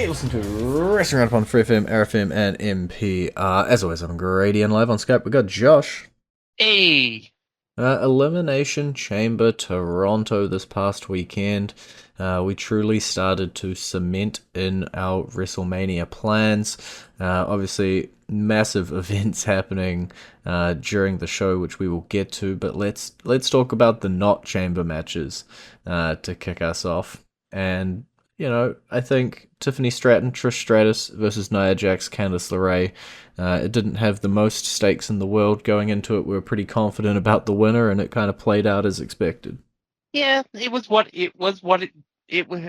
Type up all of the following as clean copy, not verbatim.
listen to Wrestling Roundup on FreeFM, ArrowFM, and MP. As always, I'm Grady, and live on Skype we got Josh. Hey, Elimination Chamber Toronto this past weekend. We truly started to cement in our WrestleMania plans. Obviously, massive events happening during the show, which we will get to. But let's talk about the not chamber matches to kick us off. And I think Tiffany Stratton, Trish Stratus versus Nia Jax, Candice LeRae. It didn't have the most stakes in the world going into it. We were pretty confident about the winner, and it kind of played out as expected. yeah, it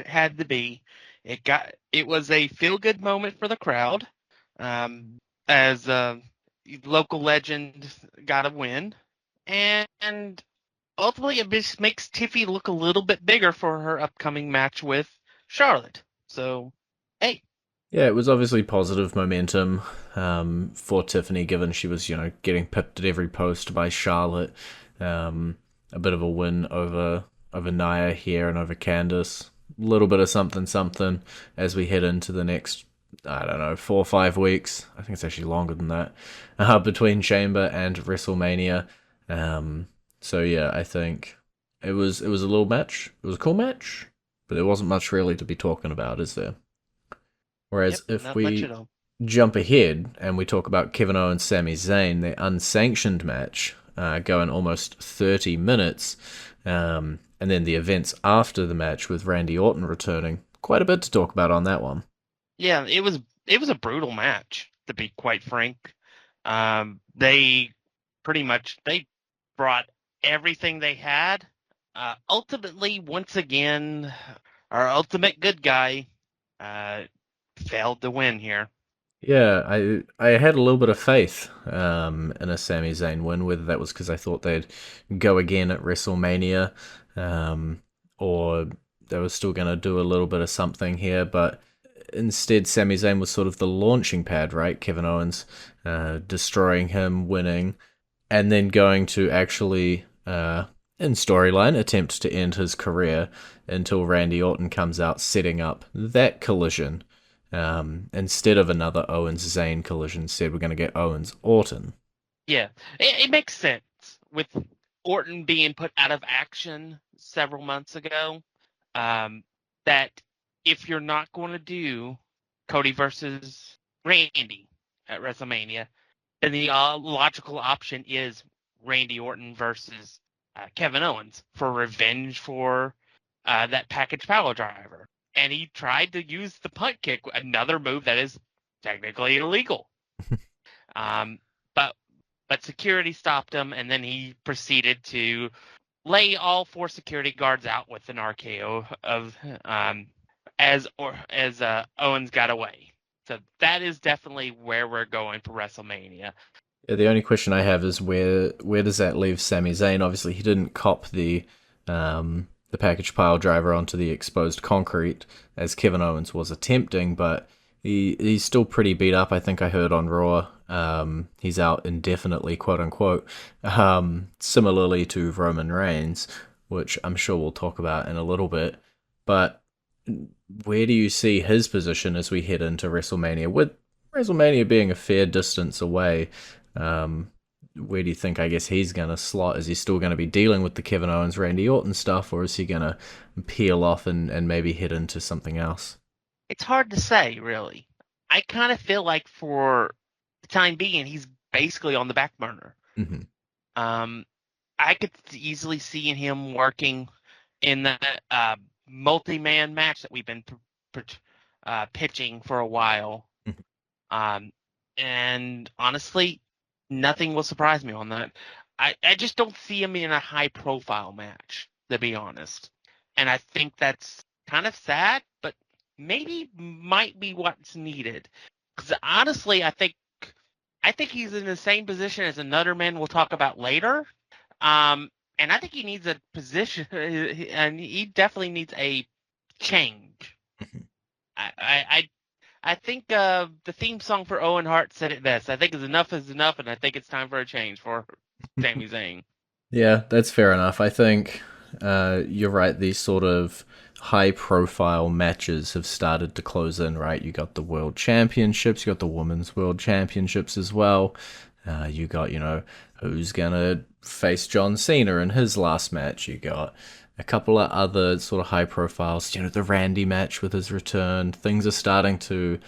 had to be. It was a feel good moment for the crowd, as local legend got a win, and ultimately it just makes Tiffy look a little bit bigger for her upcoming match with Charlotte. So, hey, Yeah, it was obviously positive momentum for Tiffany, given she was, getting pipped at every post by Charlotte. A bit of a win over Nia here and over Candice. A little bit of something something as we head into the next, I don't know, 4 or 5 weeks. I think it's actually longer than that between Chamber and WrestleMania. So yeah, I think it was a little match. It was a cool match, but there wasn't much really to be talking about, is there? yep, Whereas if not much we at all. jump ahead and we talk about Kevin Owens, Sami Zayn, their unsanctioned match, going almost 30 minutes, and then the events after the match with Randy Orton returning, quite a bit to talk about on that one. Yeah, it was a brutal match, to be quite frank. They pretty much they brought everything they had. Ultimately, once again, our ultimate good guy uh, failed to win here. Yeah, I had a little bit of faith in a Sami Zayn win, whether that was because I thought they'd go again at WrestleMania, or they were still going to do a little bit of something here, but instead Sami Zayn was sort of the launching pad, right? Kevin Owens destroying him, winning, and then going to actually, in storyline, attempt to end his career until Randy Orton comes out, setting up that collision. Instead of another Owens Zayn collision, said we're going to get Owens Orton. Yeah, it makes sense with Orton being put out of action several months ago. That if you're not going to do Cody versus Randy at WrestleMania, then the logical option is Randy Orton versus Kevin Owens for revenge for that package power driver. And he tried to use the punt kick, another move that is technically illegal. Um, but but security stopped him, and then he proceeded to lay all four security guards out with an RKO of as Owens got away. So that is definitely where we're going for WrestleMania. Yeah, the only question I have is where does that leave Sami Zayn? Obviously, he didn't cop the package pile driver onto the exposed concrete as Kevin Owens was attempting, but he's still pretty beat up. I think I heard on Raw. He's out indefinitely, quote unquote. Similarly to Roman Reigns, which I'm sure we'll talk about in a little bit. But where do you see his position as we head into WrestleMania? With WrestleMania being a fair distance away, um, where do you think, I guess, he's going to slot? Is he still going to be dealing with the Kevin Owens, Randy Orton stuff, or is he going to peel off and maybe head into something else? It's hard to say, really. I kind of feel like for the time being, he's basically on the back burner. Hmm. Um, I could easily see him working in the multi-man match that we've been pitching for a while. Um, and honestly, nothing will surprise me on that. I just don't see him in a high-profile match, to be honest. And I think that's kind of sad, but maybe might be what's needed. Because honestly, I think he's in the same position as another man we'll talk about later. And I think he needs a position, and he definitely needs a change. I I I, I think the theme song for Owen Hart said it best. I think is enough, and I think it's time for a change for Sami Zayn. Yeah, that's fair enough. I think you're right. These sort of high-profile matches have started to close in, right? You got the World Championships, you got the Women's World Championships as well. You got, who's gonna face John Cena in his last match. You got a couple of other sort of high profiles. The Randy match with his return. Things are starting to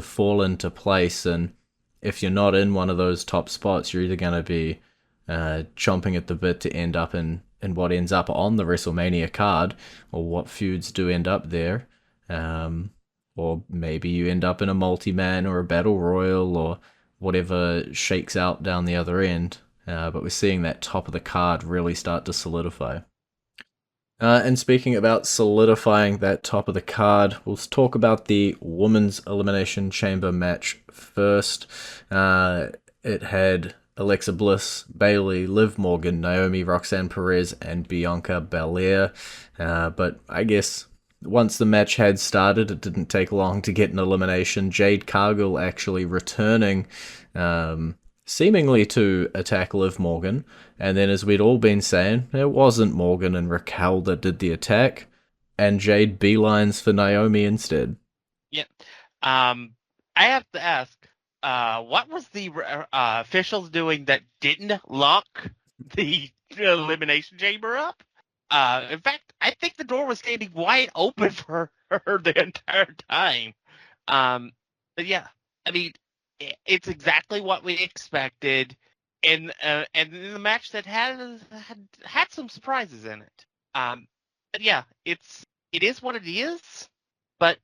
fall into place, and if you're not in one of those top spots, you're either gonna be chomping at the bit to end up in what ends up on the WrestleMania card, or what feuds do end up there. Um, or maybe you end up in a multi-man or a battle royal or whatever shakes out down the other end. But we're seeing that top of the card really start to solidify. And speaking about solidifying that top of the card, we'll talk about the Women's Elimination Chamber match first. It had Alexa Bliss, Bayley, Liv Morgan, Naomi, Roxanne Perez, and Bianca Belair. But I guess once the match had started, it didn't take long to get an elimination. Jade Cargill actually returning, seemingly to attack Liv Morgan. And then, as we'd all been saying, it wasn't Morgan and Raquel that did the attack, and Jade beelines for Naomi instead. Yeah. I have to ask, what was the officials doing that didn't lock the Elimination Chamber up? In fact, I think the door was standing wide open for her the entire time. But yeah, I mean, it's exactly what we expected, and in the match that had some surprises in it. But yeah, it is what it is. But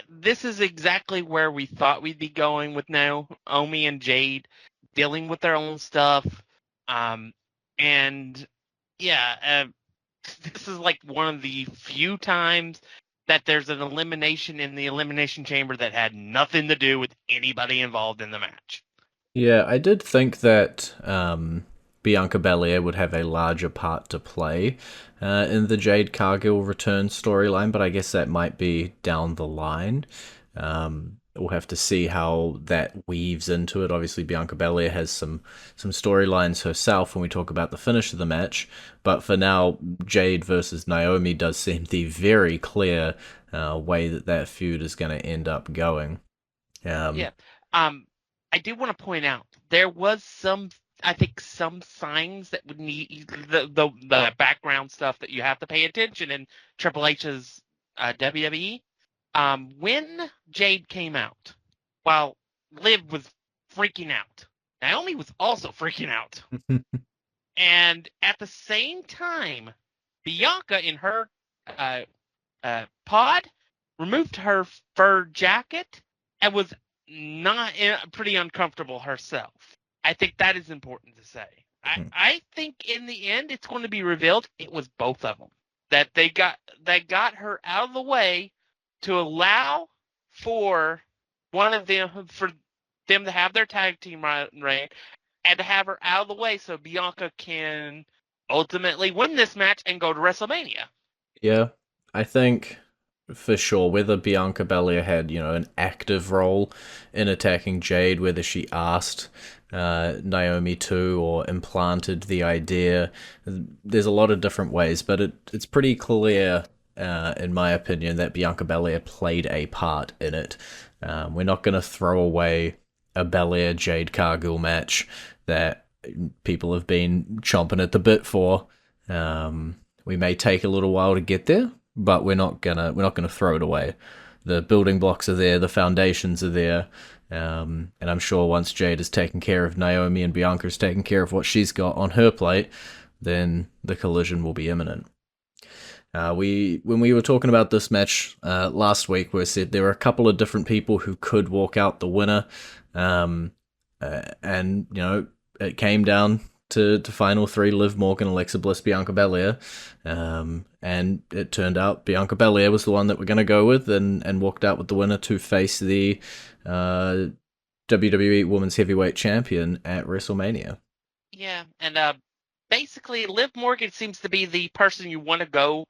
this is exactly where we thought we'd be going with Naomi and Jade dealing with their own stuff. And yeah, this is like one of the few times that there's an elimination in the Elimination Chamber that had nothing to do with anybody involved in the match. Yeah, I did think that Bianca Belair would have a larger part to play in the Jade Cargill return storyline, but I guess that might be down the line. We'll have to see how that weaves into it. Obviously, Bianca Belair has some storylines herself when we talk about the finish of the match, but for now, Jade versus Naomi does seem the very clear way that feud is going to end up going. Yeah. I do want to point out there was I think some signs that would need the background stuff that you have to pay attention in Triple H's WWE. When Jade came out, while Liv was freaking out, Naomi was also freaking out. And at the same time, Bianca in her pod removed her fur jacket and was not pretty uncomfortable herself. I think that is important to say. I think in the end it's going to be revealed it was both of them that they got her out of the way to allow for one of them for them to have their tag team reign and to have her out of the way so Bianca can ultimately win this match and go to WrestleMania. Yeah, I think for sure whether Bianca Belair had, an active role in attacking Jade, whether she asked Naomi to or implanted the idea, there's a lot of different ways, but it's pretty clear, in my opinion, that Bianca Belair played a part in it. We're not going to throw away a Belair Jade Cargill match that people have been chomping at the bit for. We may take a little while to get there, but we're not gonna throw it away. The building blocks are there, the foundations are there, and I'm sure once Jade has taken care of Naomi and Bianca's taken care of what she's got on her plate, then the collision will be imminent. When we were talking about this match last week, we said there were a couple of different people who could walk out the winner, and it came down to final three: Liv Morgan, Alexa Bliss, Bianca Belair, and it turned out Bianca Belair was the one that we're going to go with, and walked out with the winner to face the WWE Women's Heavyweight Champion at WrestleMania. Yeah, and basically, Liv Morgan seems to be the person you want to go,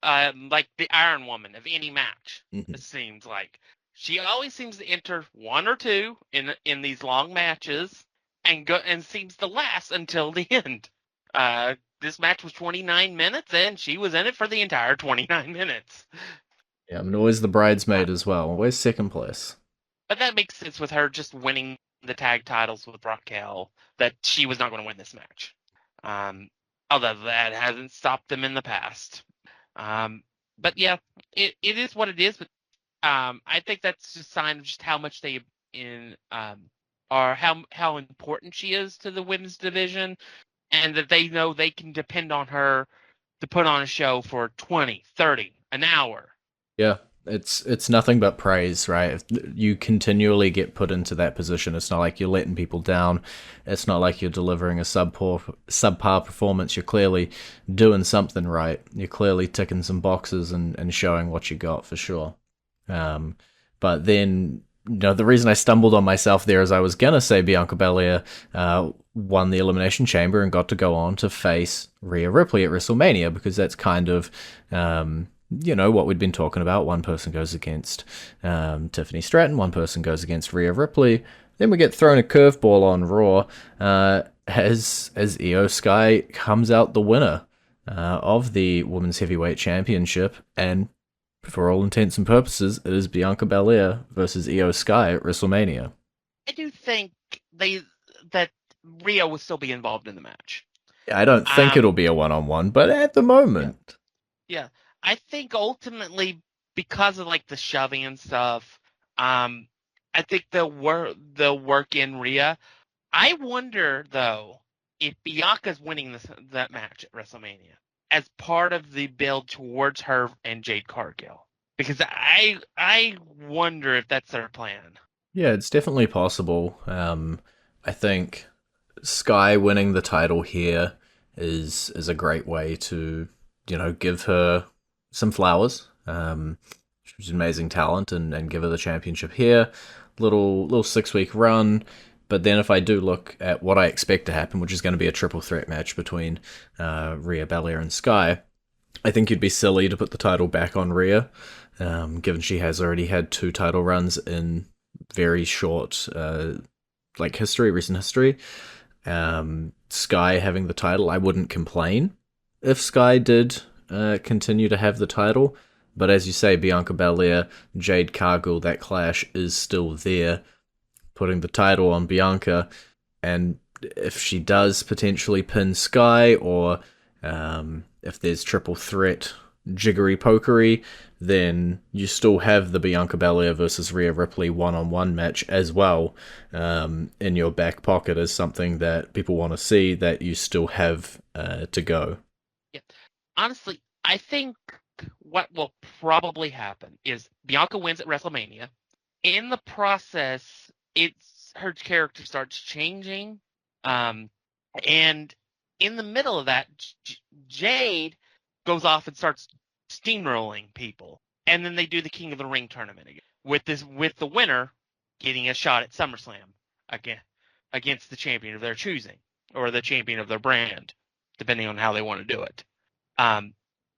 like the Iron Woman of any match. Mm-hmm. It seems like she always seems to enter one or two in these long matches and seems to last until the end. this match was 29 minutes, and she was in it for the entire 29 minutes. Yeah, I mean, always the bridesmaid as well. Always second place. But that makes sense with her just winning the tag titles with Raquel, that she was not going to win this match. Um, Although that hasn't stopped them in the past. But yeah, it is what it is. But I think that's just a sign of just how much they or how important she is to the women's division, and that they know they can depend on her to put on a show for 20, 30, an hour. Yeah, it's nothing but praise, right? If you continually get put into that position. It's not like you're letting people down. It's not like you're delivering a subpar performance. You're clearly doing something right. You're clearly ticking some boxes and showing what you got for sure. Um, but then, the reason I stumbled on myself there is I was gonna say Bianca Belair won the Elimination Chamber and got to go on to face Rhea Ripley at WrestleMania, because that's kind of what we'd been talking about. One person goes against Tiffany Stratton, one person goes against Rhea Ripley. Then we get thrown a curveball on Raw as Io Sky comes out the winner of the Women's Heavyweight Championship, and for all intents and purposes, it is Bianca Belair versus Io Sky at WrestleMania. I do think that Rhea will still be involved in the match. I don't think it'll be a one-on-one, but at the moment. Yeah. I think ultimately, because of like the shoving and stuff, I think they'll work in Rhea. I wonder though if Bianca's winning that match at WrestleMania as part of the build towards her and Jade Cargill, because I wonder if that's their plan. Yeah, it's definitely possible. I think Sky winning the title here is a great way to give her some flowers. She's amazing talent, and give her the championship here. Little 6-week run. But then if I do look at what I expect to happen, which is going to be a triple threat match between Rhea, Belair, and Sky, I think you'd be silly to put the title back on Rhea, given she has already had 2 title runs in very short recent history. Sky having the title, I wouldn't complain if Sky did continue to have the title. But as you say, Bianca Belair, Jade Cargill, that clash is still there, putting the title on Bianca. And if she does potentially pin Sky, or if there's triple threat jiggery pokery, then you still have the Bianca Belair versus Rhea Ripley one-on-one match as well in your back pocket as something that people want to see, that you still have to go. Yeah. Honestly, I think what will probably happen is Bianca wins at WrestleMania. In the process, her character starts changing, and in the middle of that, Jade goes off and starts steamrolling people, and then they do the King of the Ring tournament again with the winner getting a shot at SummerSlam again against the champion of their choosing, or the champion of their brand, depending on how they want to do it.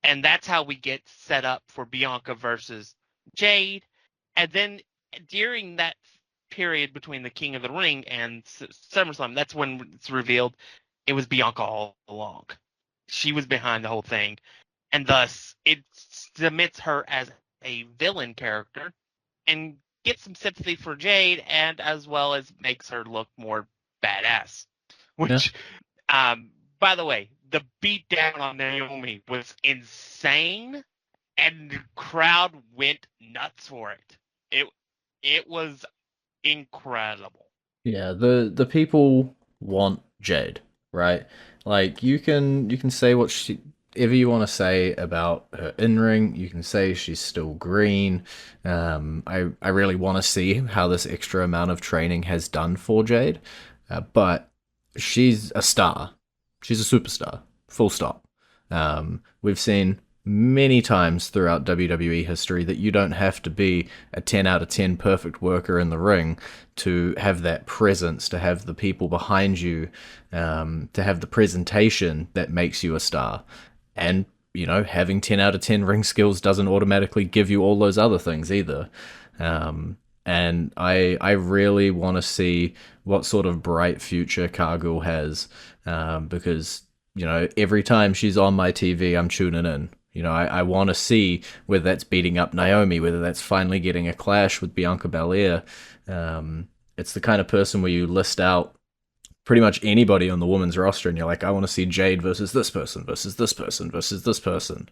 And that's how we get set up for Bianca versus Jade. And then during that period between the King of the Ring and SummerSlam, that's when it's revealed it was Bianca all along. She was behind the whole thing. And thus, it submits her as a villain character and gets some sympathy for Jade, and as well as makes her look more badass. Which, by the way, the beatdown on Naomi was insane, and the crowd went nuts for it. It was incredible. Yeah, the people want Jade, right? Like, you can say whatever you want to say about her in-ring. You can say she's still green. I really want to see how this extra amount of training has done for Jade, but she's a star. She's a superstar. Full stop. We've seen many times throughout WWE history that you don't have to be a 10 out of 10 perfect worker in the ring to have that presence, to have the people behind you, to have the presentation that makes you a star. And, having 10 out of 10 ring skills doesn't automatically give you all those other things either. And I really want to see what sort of bright future Cargill has, because every time she's on my TV, I'm tuning in. I want to see whether that's beating up Naomi, whether that's finally getting a clash with Bianca Belair. It's the kind of person where you list out pretty much anybody on the women's roster, and you're like, I want to see Jade versus this person versus this person versus this person.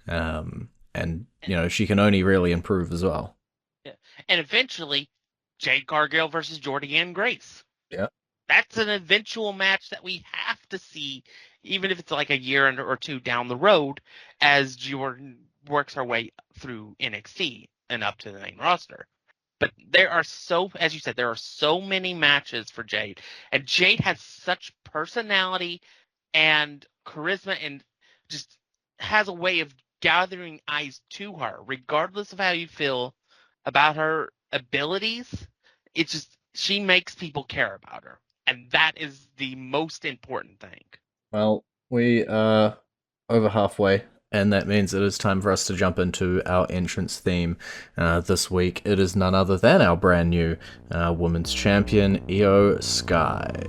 And she can only really improve as well. Yeah. And eventually, Jade Cargill versus Jordan Grace. Yeah. That's an eventual match that we have to see, even if it's like a year or two down the road, as Jordan works her way through NXT and up to the main roster. But as you said, there are so many matches for Jade. And Jade has such personality and charisma and just has a way of gathering eyes to her, regardless of how you feel about her abilities. It's just, she makes people care about her. And that is the most important thing. Well, we are over halfway, and that means it is time for us to jump into our entrance theme this week. It is none other than our brand new women's champion, Io Sky.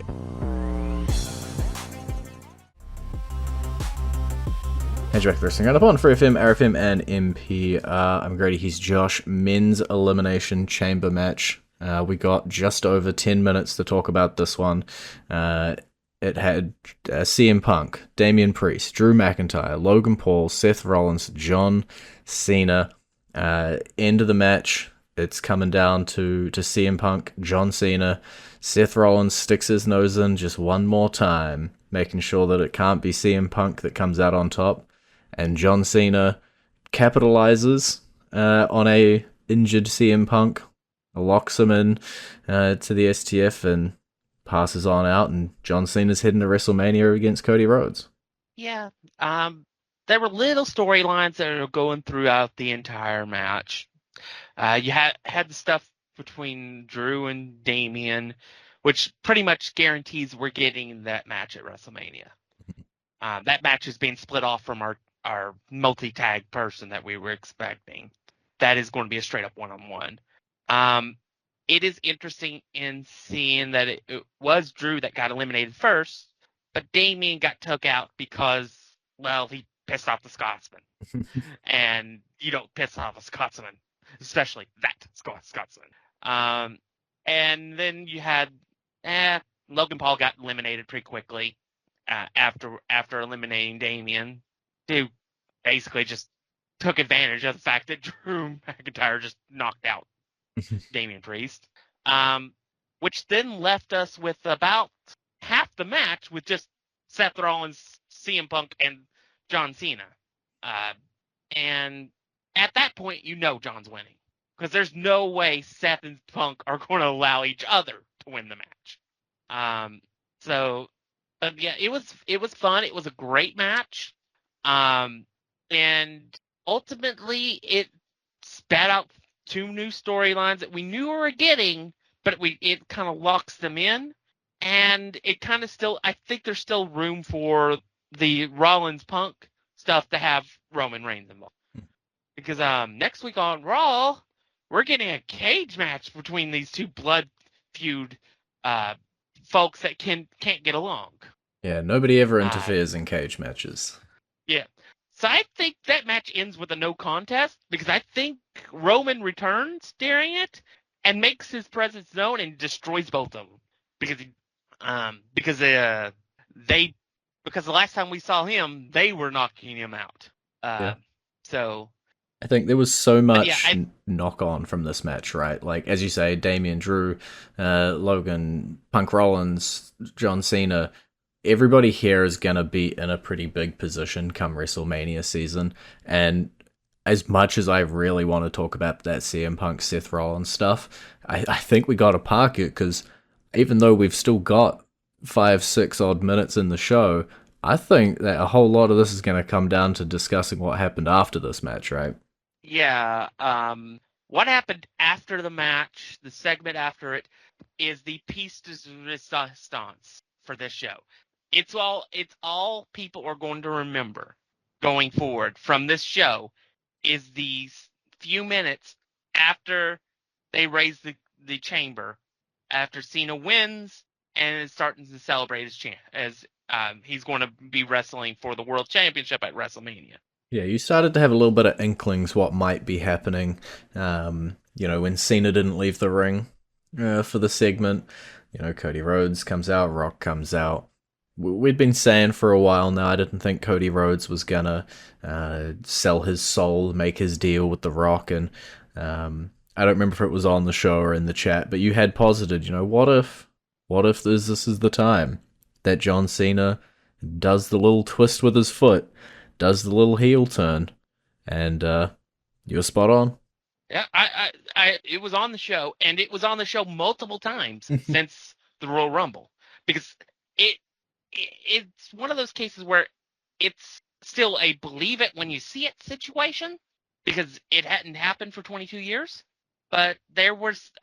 Hey, Jack Wrestling Roundup on FreeFM, ArrowFM, and MP. I'm Grady, he's Josh. Men's Elimination Chamber match. We got just over 10 minutes to talk about this one. It had CM Punk, Damian Priest, Drew McIntyre, Logan Paul, Seth Rollins, John Cena. End of the match, it's coming down to CM Punk, John Cena. Seth Rollins sticks his nose in just one more time, making sure that it can't be CM Punk that comes out on top. And John Cena capitalizes on a injured CM Punk, locks him in to the STF, and passes on out. And John Cena's heading to WrestleMania against Cody Rhodes. Yeah. There were little storylines that are going throughout the entire match. You had the stuff between Drew and Damian, which pretty much guarantees we're getting that match at WrestleMania. That match is being split off from our multi-tag person that we were expecting. That is going to be a straight-up one-on-one. It is interesting in seeing that it was Drew that got eliminated first, but Damian got took out because, well, he pissed off the Scotsman. And you don't piss off a Scotsman, especially that Scotsman. And then you had Logan Paul got eliminated pretty quickly after eliminating Damian, who basically just took advantage of the fact that Drew McIntyre just knocked out Damian Priest, which then left us with about half the match with just Seth Rollins, CM Punk, and John Cena. And at that point, John's winning, because there's no way Seth and Punk are going to allow each other to win the match. Yeah, it was fun. It was a great match. And ultimately, it spat out two new storylines that we knew we were getting, but it kind of locks them in. And it kind of still, I think there's still room for the Rollins Punk stuff to have Roman Reigns involved. Because next week on Raw, we're getting a cage match between these two blood feud folks that can't get along. Yeah, nobody ever interferes in cage matches. Yeah. So I think that match ends with a no contest, because I think Roman returns during it and makes his presence known and destroys both of them. Because the last time we saw him, they were knocking him out. So I think there was so much knock on from this match, right? Like, as you say, Damian, Drew, Logan, Punk Rollins, John Cena. Everybody here is going to be in a pretty big position come WrestleMania season. And as much as I really want to talk about that CM Punk, Seth Rollins stuff, I think we got to park it, because even though we've still got 5-6 odd minutes in the show, I think that a whole lot of this is going to come down to discussing what happened after this match, right? Yeah. What happened after the match, the segment after it, is the piece de resistance for this show. It's all people are going to remember going forward from this show, is these few minutes after they raise the chamber, after Cena wins, and is starting to celebrate as he's going to be wrestling for the World Championship at WrestleMania. Yeah, you started to have a little bit of inklings what might be happening. When Cena didn't leave the ring for the segment, Cody Rhodes comes out, Rock comes out. We'd been saying for a while now, I didn't think Cody Rhodes was gonna sell his soul, make his deal with The Rock, and I don't remember if it was on the show or in the chat, but you had posited, what if this is the time that John Cena does the little twist with his foot, does the little heel turn, and you're spot on. Yeah, it was on the show, and it was on the show multiple times since the Royal Rumble, because it's one of those cases where it's still a believe it when you see it situation, because it hadn't happened for 22 years, but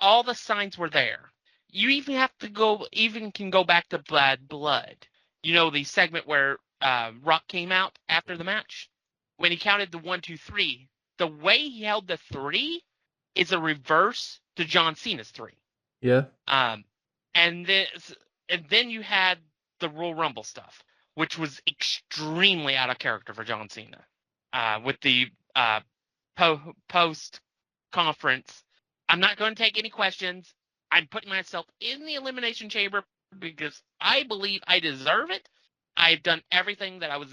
all the signs were there. You even can go back to Bad Blood. The segment where Rock came out after the match, when he counted the 1, 2, 3. The way he held the 3 is a reverse to John Cena's 3. Yeah. And then you had the Royal Rumble stuff, which was extremely out of character for John Cena. With the post conference, I'm not going to take any questions. I'm putting myself in the Elimination Chamber because I believe I deserve it. I've done everything that I was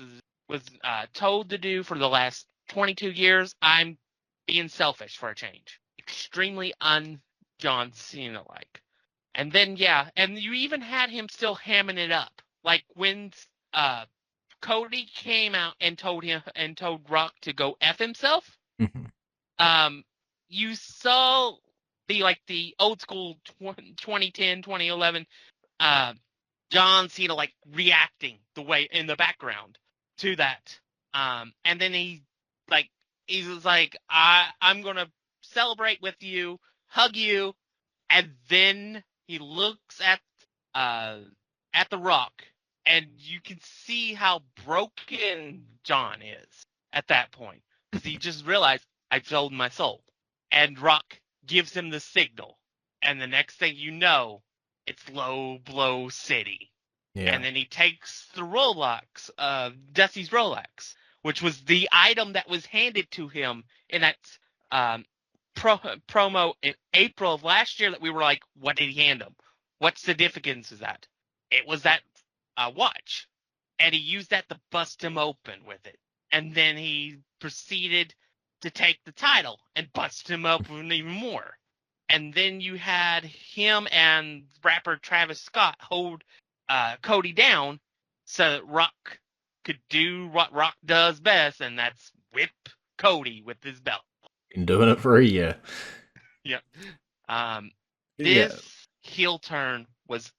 told to do for the last 22 years. I'm being selfish for a change. Extremely un-John Cena-like. And then, and you even had him still hamming it up. Like when Cody came out and told Rock to go F himself. Mm-hmm. You saw the old school 2010, 2011 John Cena reacting the way in the background to that. And then he was like, I'm gonna celebrate with you, hug you, and then he looks at the Rock, and you can see how broken John is at that point, because he just realized I've sold my soul, and Rock gives him the signal, and the next thing you know, it's Low Blow City. Yeah. And then he takes the Rolex, Dusty's Rolex, which was the item that was handed to him in that promo in April of last year that we were like, what did he hand him? What significance is that? It was that watch. And he used that to bust him open with it. And then he proceeded to take the title and bust him open even more. And then you had him and rapper Travis Scott hold Cody down so that Rock could do what Rock does best, and that's whip Cody with his belt. Been doing it for a year. Yeah. This heel turn was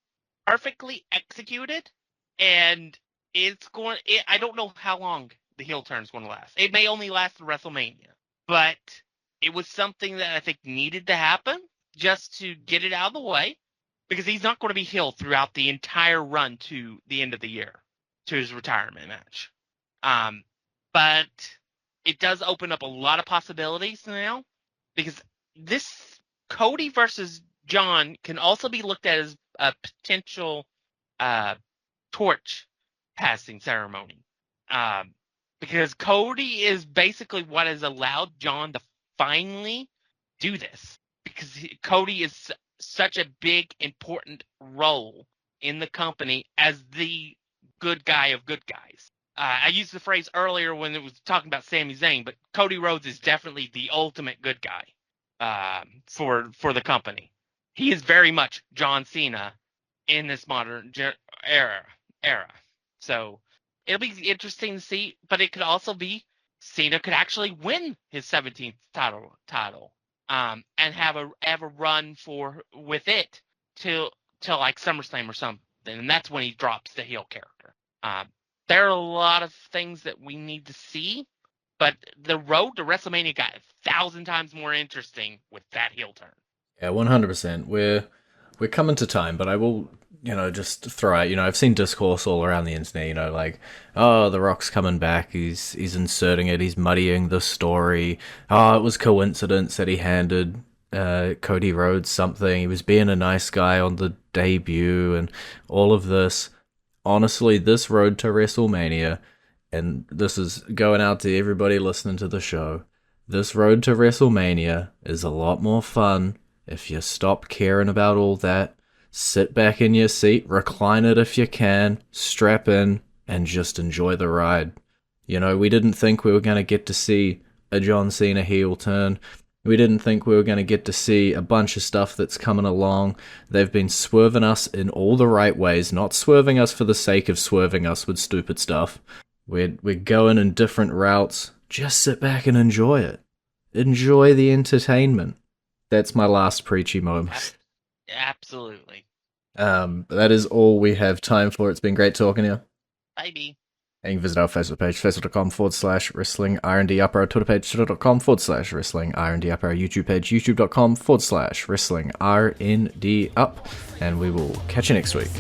perfectly executed, and I don't know how long the heel turn is going to last. It may only last through WrestleMania, but it was something that I think needed to happen just to get it out of the way, because he's not going to be heel throughout the entire run to the end of the year, to his retirement match. But it does open up a lot of possibilities now, because this Cody versus John can also be looked at as a potential torch passing ceremony. Because Cody is basically what has allowed John to finally do this. Because Cody is such a big, important role in the company as the good guy of good guys. I used the phrase earlier when it was talking about Sami Zayn, but Cody Rhodes is definitely the ultimate good guy for the company. He is very much John Cena in this modern era. So it'll be interesting to see, but it could also be Cena could actually win his 17th title. And have a run with it till like SummerSlam or something, and that's when he drops the heel character. There are a lot of things that we need to see, but the road to WrestleMania got 1,000 times more interesting with that heel turn. Yeah, 100%. We're coming to time, but I will, just throw out, I've seen discourse all around the internet, like, oh, The Rock's coming back, he's inserting it, he's muddying the story. Oh, it was coincidence that he handed Cody Rhodes something. He was being a nice guy on the debut and all of this. Honestly, this road to WrestleMania, and this is going out to everybody listening to the show, this road to WrestleMania is a lot more fun if you stop caring about all that. Sit back in your seat, recline it if you can, strap in, and just enjoy the ride. You know, we didn't think we were going to get to see a John Cena heel turn. We didn't think we were going to get to see a bunch of stuff that's coming along. They've been swerving us in all the right ways, not swerving us for the sake of swerving us with stupid stuff. We're going in different routes. Just sit back and enjoy it. Enjoy the entertainment. That's my last preachy moment. Absolutely. That is all we have time for. It's been great talking to you. Bye. And you can visit our Facebook page, facebook.com/wrestling R&D up, our Twitter page, twitter.com/wrestling R&D up, our YouTube page, youtube.com/wrestling RND up, and we will catch you next week.